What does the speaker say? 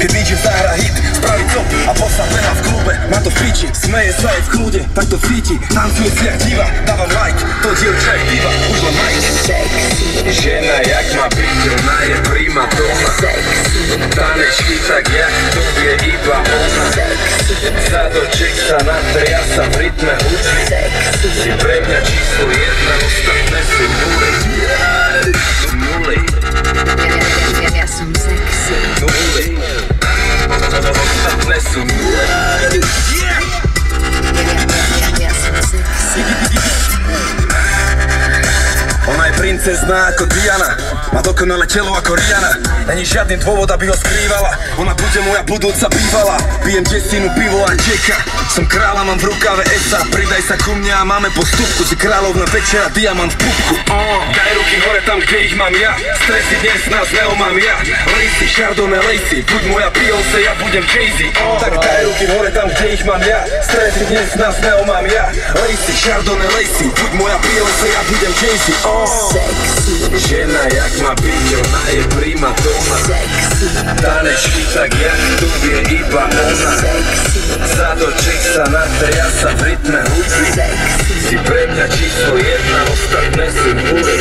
keď DJ zahra hit, spraví top a bossa beha v klube. Má to v piči, smeje sa aj v kľude, tak to cíti, tancuje si jak diva. Dávam like, to dievča je diva, už len like. Žena jak má byť, ona je prima doma. Tanečky tak jak to vie iba ona. Zadoček sa natriasa v rytme hudby. Si pre mňa číslo 1, ostatné sú nuly. Nuly. Ja som sexy. Nuly. Ostatné sú nuly. Ja som sexy. Ona je princezná ako Diana, má dokonalé telo ako Rihanna. Není žiadny dôvod, aby ho skrývala, ona bude moja budúca bývala. Pijem desinu, pivo a čeka, som kráľa, mám v rukave esa. Pridaj sa ku mne a máme postupku, si kráľovná večera, diamant v pupku. Daj ruky hore tam, kde ich mám ja, stresy dnes nás neomám ja. Lacey, Chardonnay, Lacey, buď moja Beyoncé, ja budem Jay-Z. Tak daj ruky hore tam, kde ich mám ja, stresy dnes nás neomám ja. Lacey, Chardonnay, Lacey, buď moja Beyoncé, ja budem Jay-Z. Sexy. Žena jak má byť, ona je prima doma. Sexy. Tanečky tak jak to vie iba ona. Zadoček sa natriasa v rytme hudby. Si pre mňa číslo 1, ostatné sú nuly.